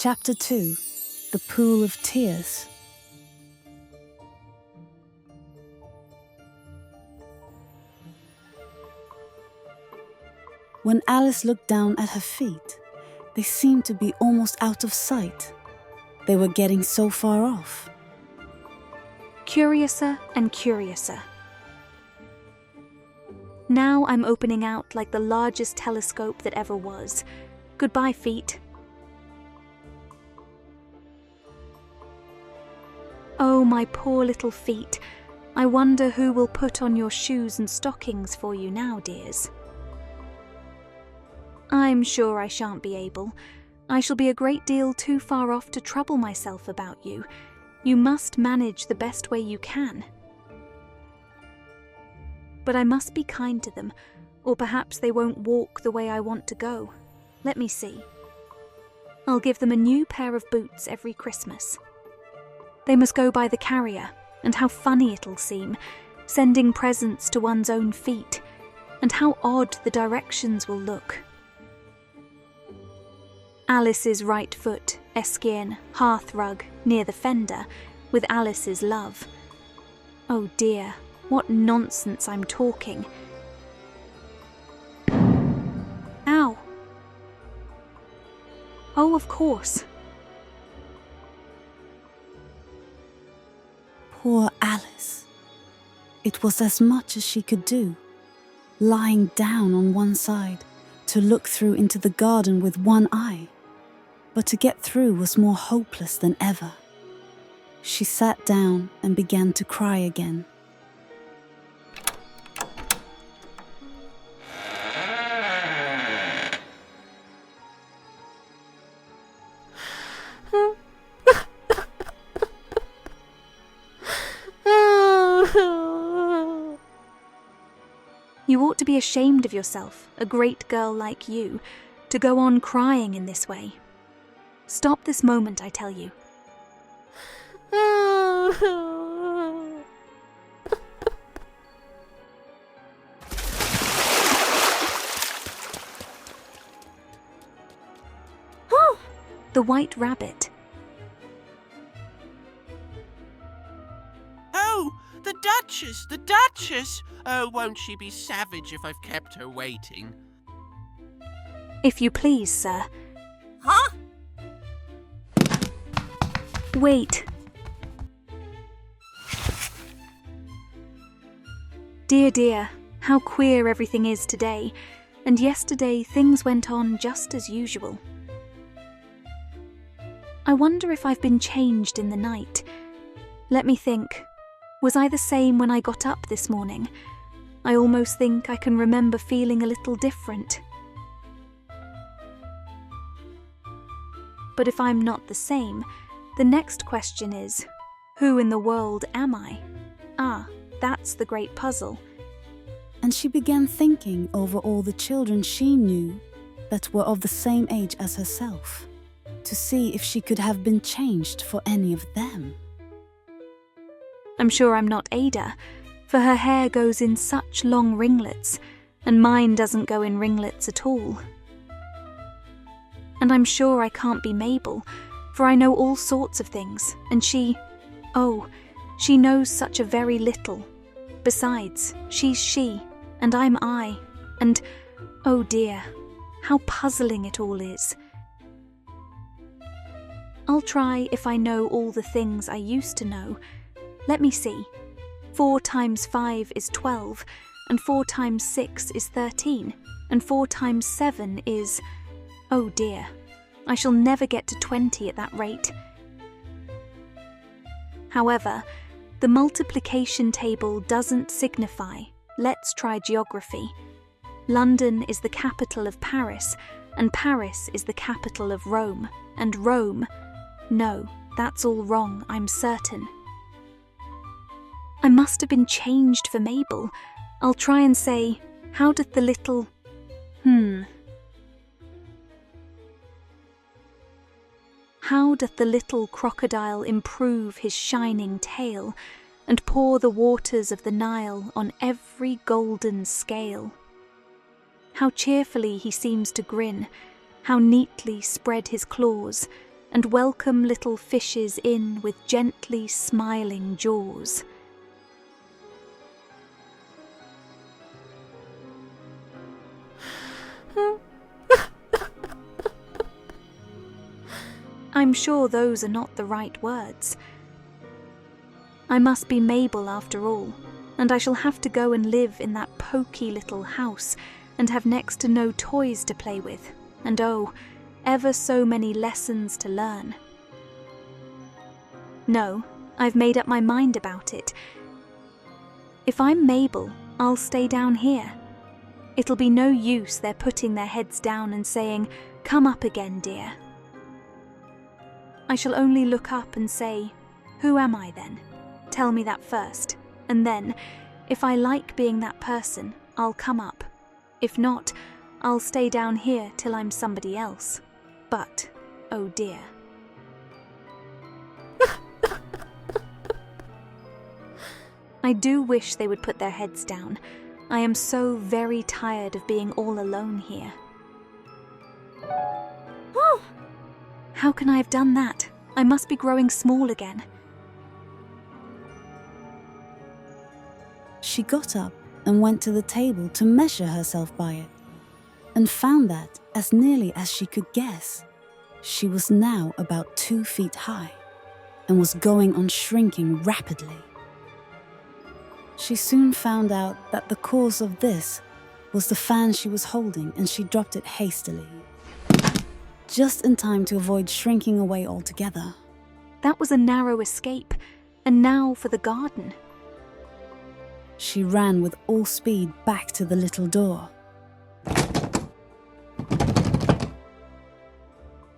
Chapter 2. The Pool of Tears. When Alice looked down at her feet, they seemed to be almost out of sight. They were getting so far off. Curiouser and curiouser. Now I'm opening out like the largest telescope that ever was. Goodbye, feet. Oh, my poor little feet. I wonder who will put on your shoes and stockings for you now, dears. I'm sure I shan't be able. I shall be a great deal too far off to trouble myself about you. You must manage the best way you can. But I must be kind to them, or perhaps they won't walk the way I want to go. Let me see. I'll give them a new pair of boots every Christmas. They must go by the carrier, and how funny it'll seem, sending presents to one's own feet, and how odd the directions will look. Alice's right foot, esquire, hearthrug, near the fender, with Alice's love. Oh dear, what nonsense I'm talking. Ow! Oh, of course. Poor Alice. It was as much as she could do, lying down on one side to look through into the garden with one eye. But to get through was more hopeless than ever. She sat down and began to cry again. You ought to be ashamed of yourself, a great girl like you, to go on crying in this way. Stop this moment, I tell you. The White Rabbit. Oh, the Duchess, the Duchess! Oh, won't she be savage if I've kept her waiting? If you please, sir. Huh? Wait. Dear, dear, how queer everything is today, and yesterday things went on just as usual. I wonder if I've been changed in the night. Let me think. Was I the same when I got up this morning? I almost think I can remember feeling a little different. But if I'm not the same, the next question is, who in the world am I? Ah, that's the great puzzle. And she began thinking over all the children she knew that were of the same age as herself, to see if she could have been changed for any of them. I'm sure I'm not Ada, for her hair goes in such long ringlets, and mine doesn't go in ringlets at all. And I'm sure I can't be Mabel, for I know all sorts of things, and she knows such a very little. Besides, she's she, and I'm I, and, oh dear, how puzzling it all is. I'll try if I know all the things I used to know. Let me see. 4 times 5 is 12, and 4 times 6 is 13, and 4 times 7 is... Oh dear, I shall never get to 20 at that rate. However, the multiplication table doesn't signify. Let's try geography. London is the capital of Paris, and Paris is the capital of Rome, and Rome... No, that's all wrong, I'm certain. I must have been changed for Mabel. I'll try and say, how doth the little... How doth the little crocodile improve his shining tail, and pour the waters of the Nile on every golden scale? How cheerfully he seems to grin, how neatly spread his claws, and welcome little fishes in with gently smiling jaws. I'm sure those are not the right words. I must be Mabel after all, and I shall have to go and live in that poky little house and have next to no toys to play with, and oh, ever so many lessons to learn. No, I've made up my mind about it. If I'm Mabel, I'll stay down here. It'll be no use their putting their heads down and saying, "Come up again, dear." I shall only look up and say, "Who am I then? Tell me that first, and then, if I like being that person, I'll come up. If not, I'll stay down here till I'm somebody else. But, oh dear." I do wish they would put their heads down. I am so very tired of being all alone here. Oh! How can I have done that? I must be growing small again. She got up and went to the table to measure herself by it, and found that, as nearly as she could guess, she was now about 2 feet high, and was going on shrinking rapidly. She soon found out that the cause of this was the fan she was holding, and she dropped it hastily, just in time to avoid shrinking away altogether. That was a narrow escape, and now for the garden. She ran with all speed back to the little door.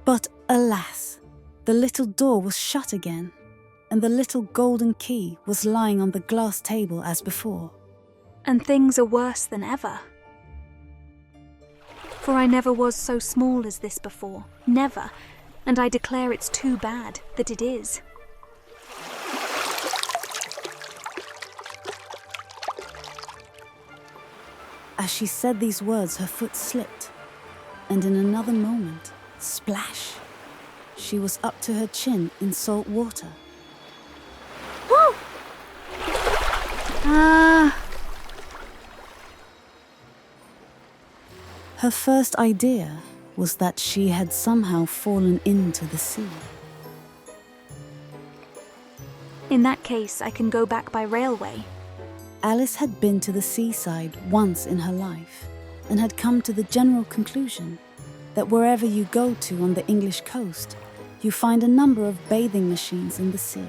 But alas, the little door was shut again, and the little golden key was lying on the glass table as before. And things are worse than ever. For I never was so small as this before, never, and I declare it's too bad that it is. As she said these words, her foot slipped, and in another moment, splash, she was up to her chin in salt water. Woo! Her first idea was that she had somehow fallen into the sea. In that case, I can go back by railway. Alice had been to the seaside once in her life, and had come to the general conclusion that wherever you go to on the English coast, you find a number of bathing machines in the sea,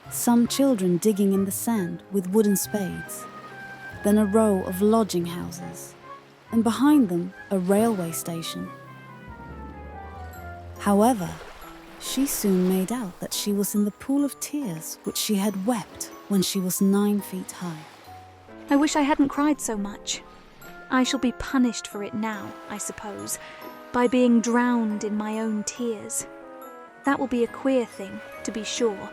some children digging in the sand with wooden spades, then a row of lodging houses, and behind them a railway station. However, she soon made out that she was in the pool of tears which she had wept when she was 9 feet high. I wish I hadn't cried so much. I shall be punished for it now, I suppose, by being drowned in my own tears. That will be a queer thing, to be sure.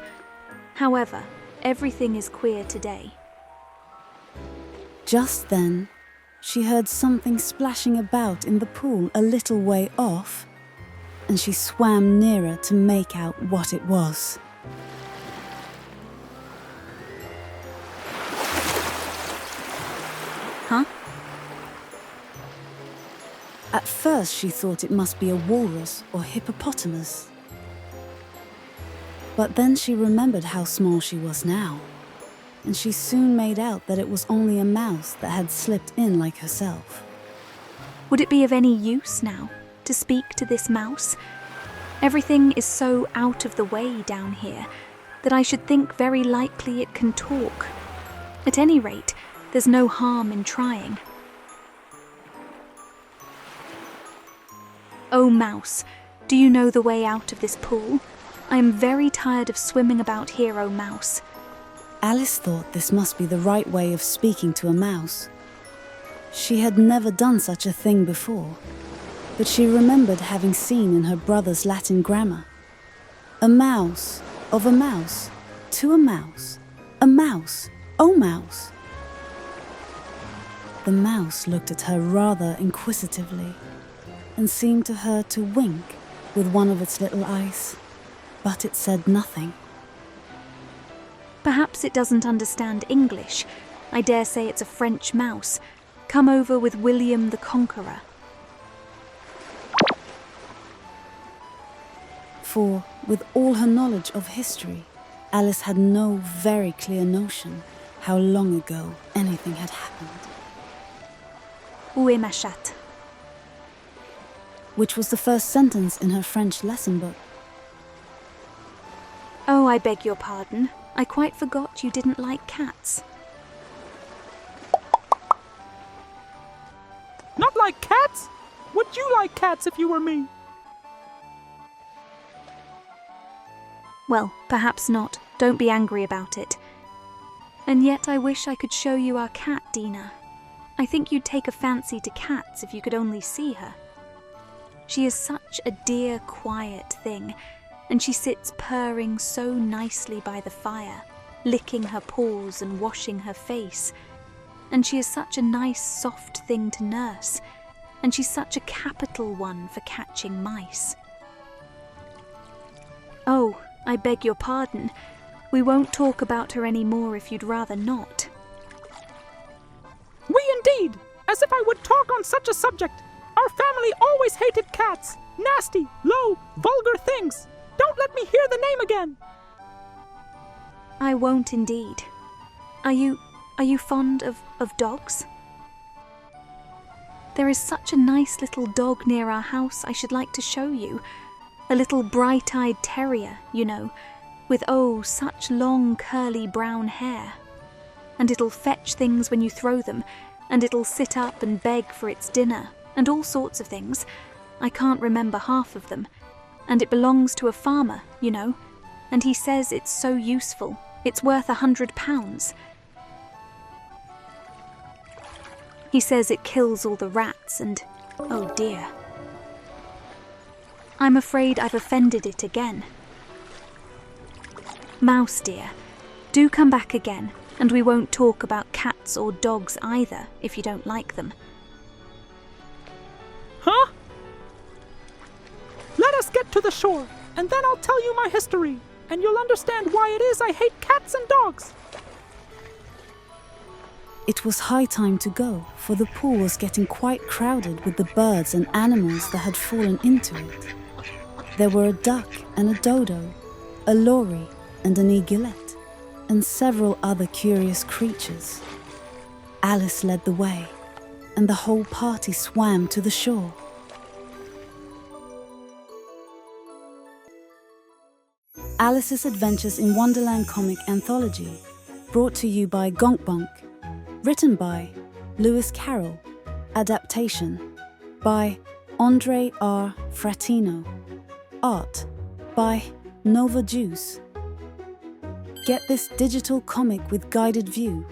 However, everything is queer today. Just then, she heard something splashing about in the pool a little way off, and she swam nearer to make out what it was. Huh? At first she thought it must be a walrus or hippopotamus. But then she remembered how small she was now, and she soon made out that it was only a mouse that had slipped in like herself. Would it be of any use now to speak to this mouse? Everything is so out of the way down here that I should think very likely it can talk. At any rate, there's no harm in trying. Oh, mouse, do you know the way out of this pool? I am very tired of swimming about here, oh mouse. Alice thought this must be the right way of speaking to a mouse. She had never done such a thing before, but she remembered having seen in her brother's Latin grammar, a mouse, of a mouse, to a mouse, oh mouse. The mouse looked at her rather inquisitively, and seemed to her to wink with one of its little eyes, but it said nothing. Perhaps it doesn't understand English. I dare say it's a French mouse, come over with William the Conqueror. For, with all her knowledge of history, Alice had no very clear notion how long ago anything had happened. Où est ma chatte? Which was the first sentence in her French lesson book. Oh, I beg your pardon. I quite forgot you didn't like cats. Not like cats? Would you like cats if you were me? Well, perhaps not. Don't be angry about it. And yet I wish I could show you our cat, Dina. I think you'd take a fancy to cats if you could only see her. She is such a dear, quiet thing, and she sits purring so nicely by the fire, licking her paws and washing her face. And she is such a nice, soft thing to nurse, and she's such a capital one for catching mice. Oh, I beg your pardon. We won't talk about her any more if you'd rather not. We indeed! As if I would talk on such a subject! Our family always hated cats! Nasty, low, vulgar things! Don't let me hear the name again! I won't indeed. Are you fond of dogs? There is such a nice little dog near our house I should like to show you. A little bright-eyed terrier, you know, with oh, such long curly brown hair. And it'll fetch things when you throw them, and it'll sit up and beg for its dinner, and all sorts of things. I can't remember half of them. And it belongs to a farmer, you know, and he says it's so useful. It's worth £100. He says it kills all the rats and, oh dear. I'm afraid I've offended it again. Mouse dear, do come back again, and we won't talk about cats or dogs either, if you don't like them. Huh? Let us get to the shore, and then I'll tell you my history, and you'll understand why it is I hate cats and dogs. It was high time to go, for the pool was getting quite crowded with the birds and animals that had fallen into it. There were a duck and a dodo, a lory and an eaglet, and several other curious creatures. Alice led the way, and the whole party swam to the shore. Alice's Adventures in Wonderland comic anthology, brought to you by Gonkbonk, written by Lewis Carroll, adaptation by Andre R. Fratino, art by Nova Juice. Get this digital comic with guided view,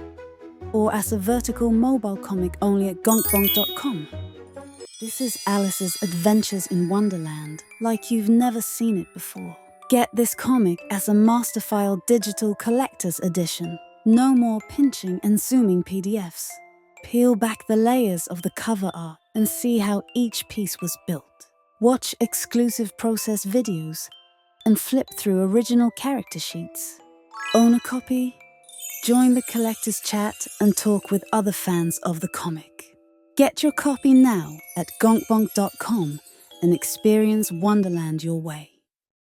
or as a vertical mobile comic only at gonkbonk.com. This is Alice's Adventures in Wonderland, like you've never seen it before. Get this comic as a Masterfile digital collector's edition. No more pinching and zooming PDFs. Peel back the layers of the cover art and see how each piece was built. Watch exclusive process videos and flip through original character sheets. Own a copy? Join the collector's chat and talk with other fans of the comic. Get your copy now at gonkbonk.com and experience Wonderland your way.